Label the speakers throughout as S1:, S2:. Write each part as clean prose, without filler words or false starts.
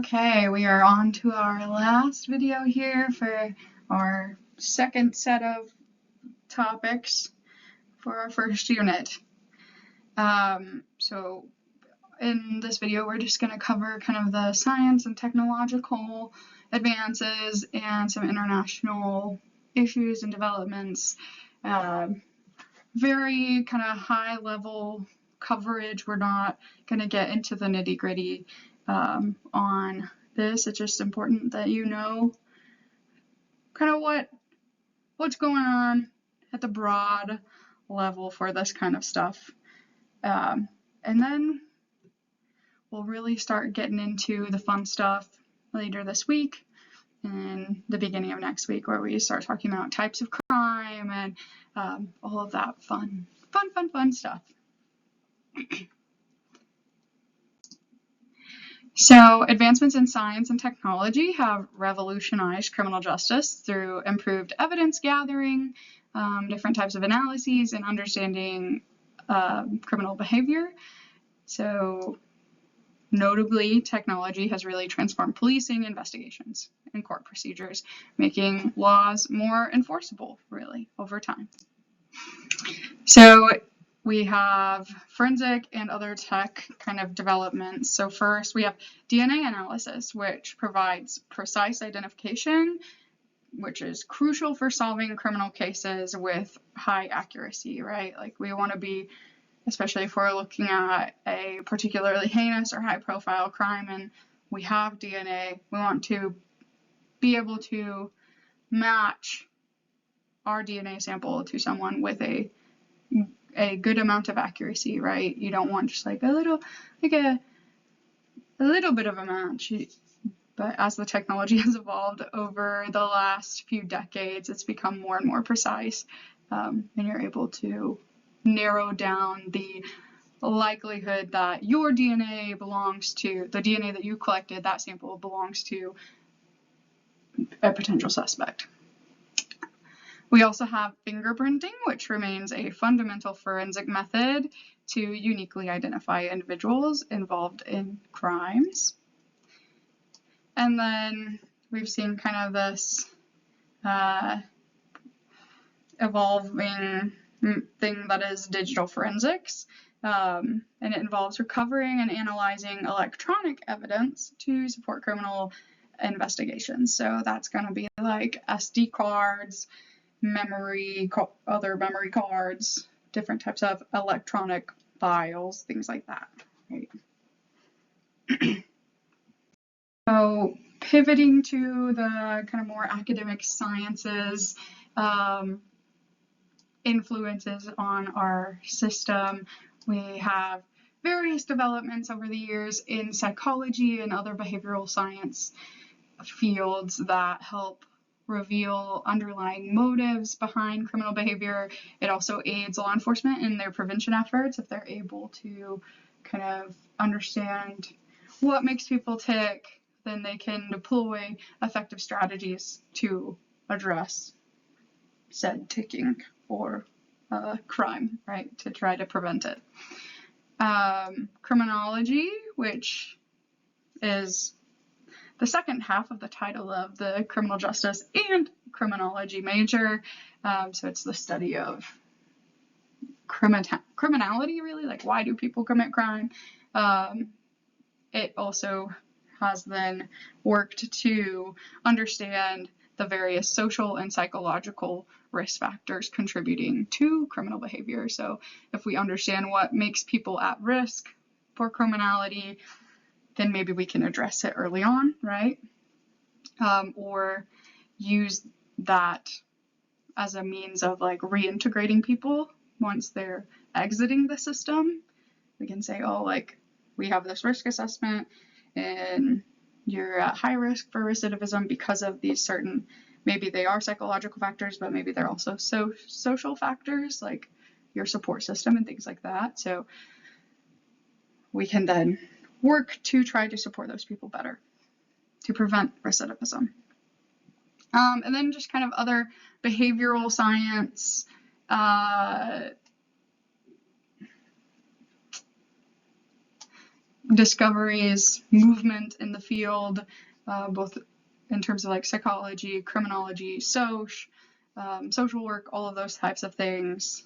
S1: Okay, we are on to our last video here for our second set of topics for our first unit. So in this video, we're just going to cover kind of the science and technological advances and some international issues and developments. Very kind of high level coverage. We're not going to get into the nitty-gritty on this. It's just important that you know kind of what's going on at the broad level for this kind of stuff. And then we'll really start getting into the fun stuff later this week and the beginning of next week, where we start talking about types of crime and all of that fun stuff. So advancements in science and technology have revolutionized criminal justice through improved evidence gathering, different types of analyses, and understanding criminal behavior. So notably, technology has really transformed policing, investigations, and court procedures, making laws more enforceable, really, over time. So we have forensic and other tech kind of developments. So first we have DNA analysis, which provides precise identification, which is crucial for solving criminal cases with high accuracy, right? Like we want to be, especially if we're looking at a particularly heinous or high profile crime and we have DNA, we want to be able to match our DNA sample to someone with a good amount of accuracy, right? You don't want just like a little bit of a match. But as the technology has evolved over the last few decades, it's become more and more precise, and you're able to narrow down the likelihood that your DNA belongs to, the DNA that you collected, that sample belongs to a potential suspect. We also have fingerprinting, which remains a fundamental forensic method to uniquely identify individuals involved in crimes. And then we've seen kind of this evolving thing that is digital forensics, and it involves recovering and analyzing electronic evidence to support criminal investigations. So that's going to be like SD cards, other memory cards, different types of electronic files, things like that, right? So pivoting to the kind of more academic sciences, influences on our system, we have various developments over the years in psychology and other behavioral science fields that help reveal underlying motives behind criminal behavior. It also aids law enforcement in their prevention efforts if they're able to kind of understand what makes people tick, then they can deploy effective strategies to address said ticking or crime, right, to try to prevent it. Criminology, which is the second half of the title of the criminal justice and criminology major. So it's the study of criminality, really, like why do people commit crime? It also has then worked to understand the various social and psychological risk factors contributing to criminal behavior. So if we understand what makes people at risk for criminality, then maybe we can address it early on, right? Or use that as a means of like reintegrating people once they're exiting the system. We can say, oh, like we have this risk assessment and you're at high risk for recidivism because of these certain, maybe they are psychological factors, but maybe they're also social factors like your support system and things like that. So we can then work to try to support those people better to prevent recidivism. And then just kind of other behavioral science, discoveries, movement in the field, both in terms of like psychology, criminology, social work, all of those types of things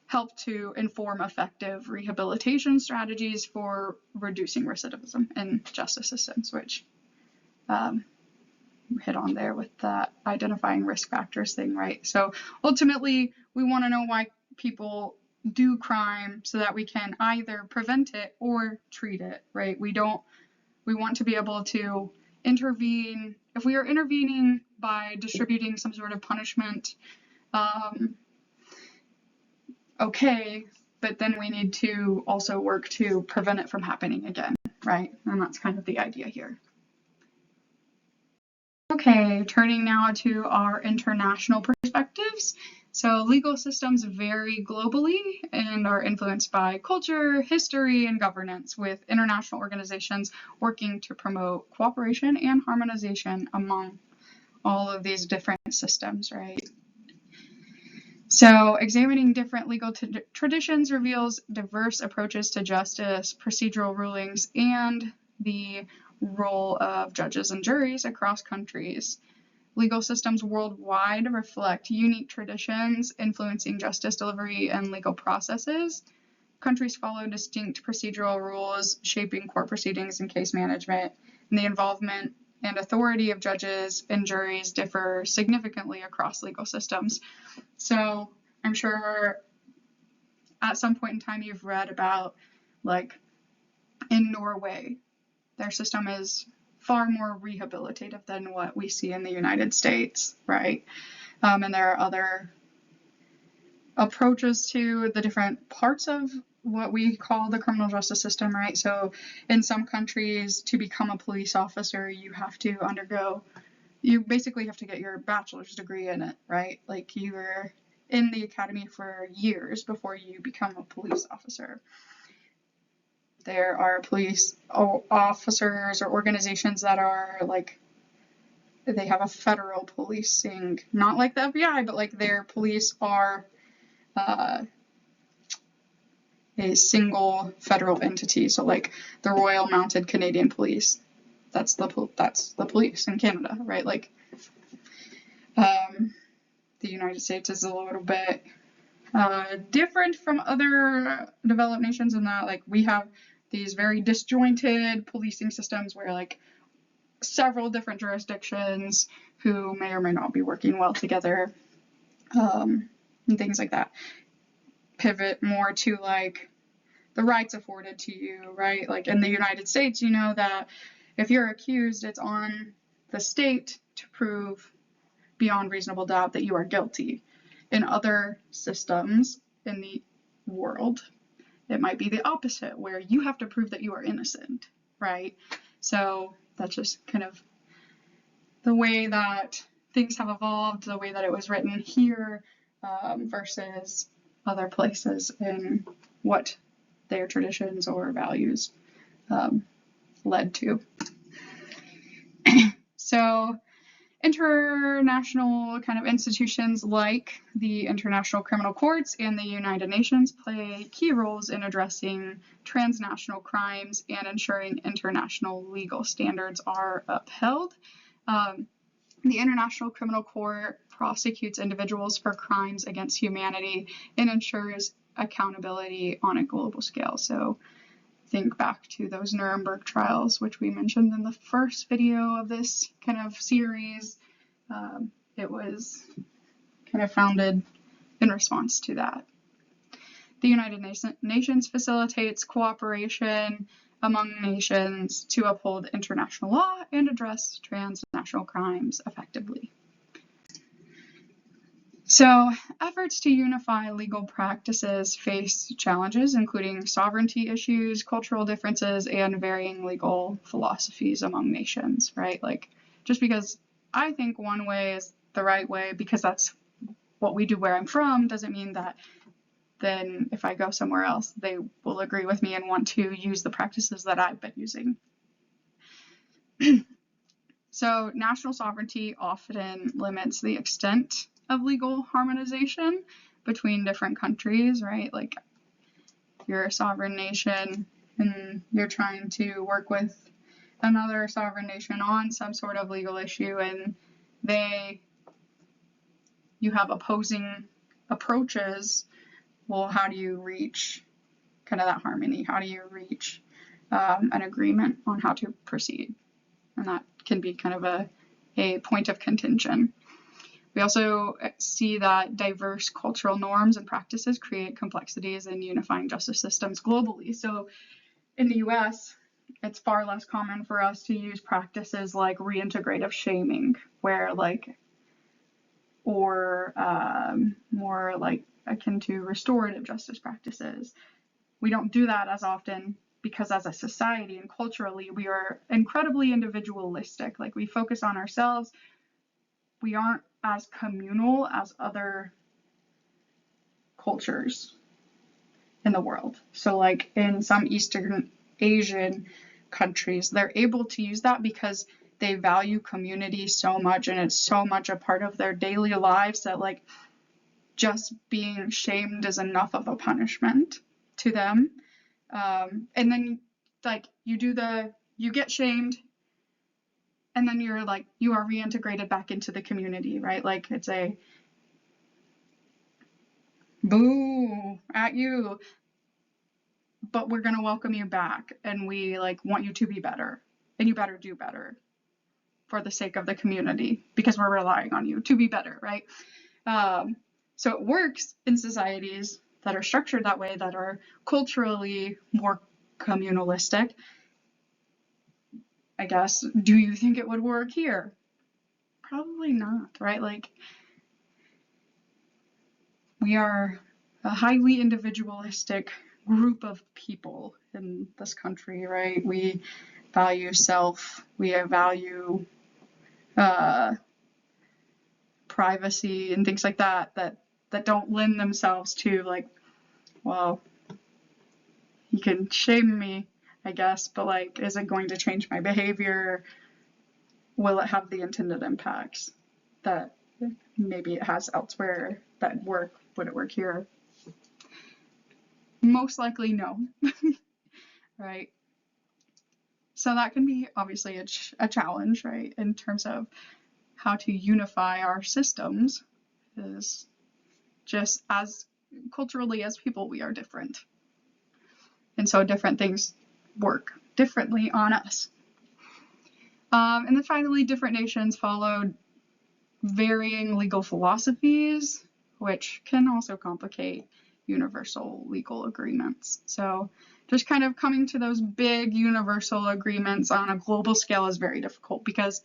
S1: help to inform effective rehabilitation strategies for reducing recidivism in justice systems, which hit on there with that identifying risk factors thing, right? So ultimately, we want to know why people do crime so that we can either prevent it or treat it, right? We want to be able to intervene. If we are intervening by distributing some sort of punishment, okay, but then we need to also work to prevent it from happening again, right? And that's kind of the idea here. Okay, turning now to our international perspectives. So legal systems vary globally and are influenced by culture, history, and governance, with international organizations working to promote cooperation and harmonization among all of these different systems, right? So examining different legal traditions reveals diverse approaches to justice, procedural rulings, and the role of judges and juries across countries. Legal systems worldwide reflect unique traditions influencing justice delivery and legal processes. Countries follow distinct procedural rules shaping court proceedings and case management, and the involvement and authority of judges and juries differ significantly across legal systems. So I'm sure at some point in time you've read about, like, in Norway, their system is far more rehabilitative than what we see in the United States, right? And there are other approaches to the different parts of what we call the criminal justice system, right? So in some countries, to become a police officer, you basically have to get your bachelor's degree in it, right? Like, you're in the academy for years before you become a police officer. There are police officers or organizations that are like, they have a federal policing, not like the FBI, but like their police are a single federal entity. So like the Royal Mounted Canadian Police, that's the police in Canada, right? Like, the United States is a little bit different from other developed nations in that, like, we have these very disjointed policing systems where, like, several different jurisdictions who may or may not be working well together, and things like that, pivot more to, like, the rights afforded to you, right? Like, in the United States, you know that if you're accused, it's on the state to prove beyond reasonable doubt that you are guilty. In other systems in the world, it might be the opposite, where you have to prove that you are innocent, right? So that's just kind of the way that things have evolved, the way that it was written here, versus other places, and what their traditions or values led to. So international kind of institutions like the International Criminal Courts and the United Nations play key roles in addressing transnational crimes and ensuring international legal standards are upheld. The International Criminal Court prosecutes individuals for crimes against humanity and ensures accountability on a global scale. So think back to those Nuremberg trials, which we mentioned in the first video of this kind of series. It was kind of founded in response to that. The United Nations facilitates cooperation among nations to uphold international law and address transnational crimes effectively. So efforts to unify legal practices face challenges, including sovereignty issues, cultural differences, and varying legal philosophies among nations, right? Like, just because I think one way is the right way because that's what we do where I'm from doesn't mean that then if I go somewhere else, they will agree with me and want to use the practices that I've been using. So national sovereignty often limits the extent of legal harmonization between different countries, right? Like, if you're a sovereign nation, and you're trying to work with another sovereign nation on some sort of legal issue, and you have opposing approaches, well, how do you reach kind of that harmony? How do you reach an agreement on how to proceed? And that can be kind of a point of contention. We also see that diverse cultural norms and practices create complexities in unifying justice systems globally. So in the US, it's far less common for us to use practices like reintegrative shaming, where or more like akin to restorative justice practices. We don't do that as often because as a society and culturally, we are incredibly individualistic. Like, we focus on ourselves. We aren't as communal as other cultures in the world. So like in some Eastern Asian countries, they're able to use that because they value community so much, and it's so much a part of their daily lives that like just being shamed is enough of a punishment to them. And then like you get shamed, and then you are reintegrated back into the community, right? Like, it's a boo at you, but we're going to welcome you back, and we want you to be better, and you better do better for the sake of the community, because we're relying on you to be better, right? So it works in societies that are structured that way, that are culturally more communalistic. I guess, do you think it would work here? Probably not, right? Like, we are a highly individualistic group of people in this country, right? We value self, we value privacy and things like that don't lend themselves to like, well, you can shame me, I guess, but like, is it going to change my behavior? Will it have the intended impacts that maybe it has elsewhere that work? Would it work here? Most likely no. Right? So that can be obviously a challenge, right, in terms of how to unify our systems. Is just as culturally as people, we are different. And so different things work differently on us. And then finally, different nations followed varying legal philosophies, which can also complicate universal legal agreements. So just kind of coming to those big universal agreements on a global scale is very difficult, because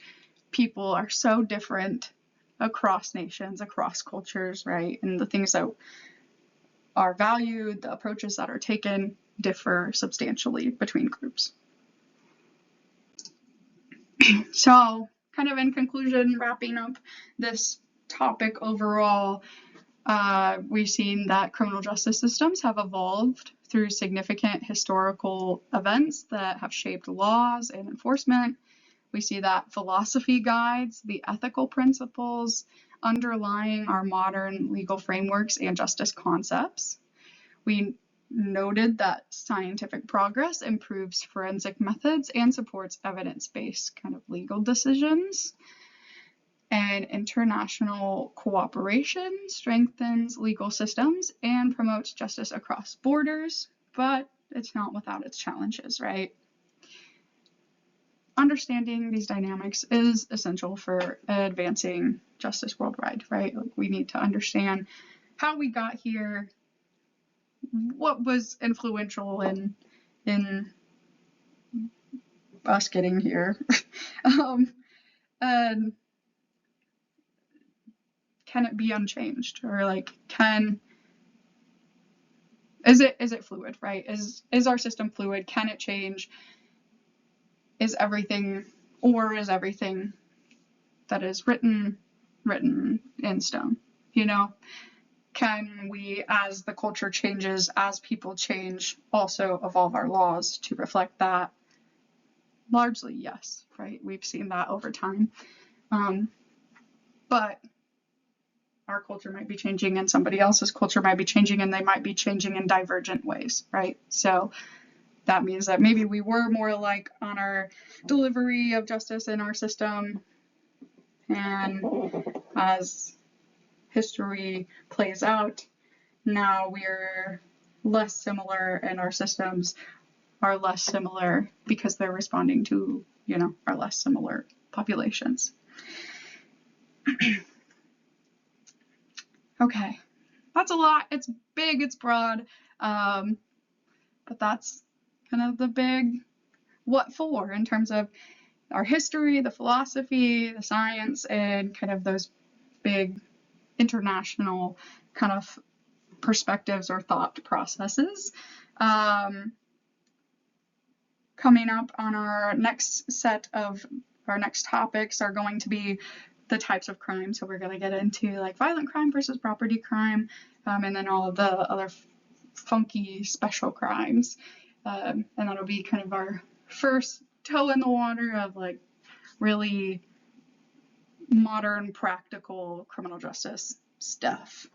S1: people are so different across nations, across cultures, right? And the things that are valued, the approaches that are taken, differ substantially between groups. So, kind of in conclusion, wrapping up this topic overall, we've seen that criminal justice systems have evolved through significant historical events that have shaped laws and enforcement. We see that philosophy guides the ethical principles underlying our modern legal frameworks and justice concepts. We noted that scientific progress improves forensic methods and supports evidence-based kind of legal decisions. And international cooperation strengthens legal systems and promotes justice across borders, but it's not without its challenges, right? Understanding these dynamics is essential for advancing justice worldwide, right? Like, we need to understand how we got here, what was influential in us getting here, and can it be unchanged, or like, is it fluid, right? Is our system fluid? Can it change? Is everything that is written in stone? You know, can we, as the culture changes, as people change, also evolve our laws to reflect that? Largely, yes, right? We've seen that over time. But our culture might be changing, and somebody else's culture might be changing, and they might be changing in divergent ways, right? So that means that maybe we were more alike on our delivery of justice in our system. And as history plays out, now we're less similar and our systems are less similar because they're responding to, you know, our less similar populations. Okay, that's a lot. It's big, it's broad, but that's kind of the big what for in terms of our history, the philosophy, the science, and kind of those big international kind of perspectives or thought processes. Coming up on our next set of our next topics are going to be the types of crime. So we're going to get into like violent crime versus property crime, and then all of the other funky special crimes. And that'll be kind of our first toe in the water of like really modern, practical criminal justice stuff.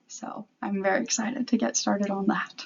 S1: So I'm very excited to get started on that.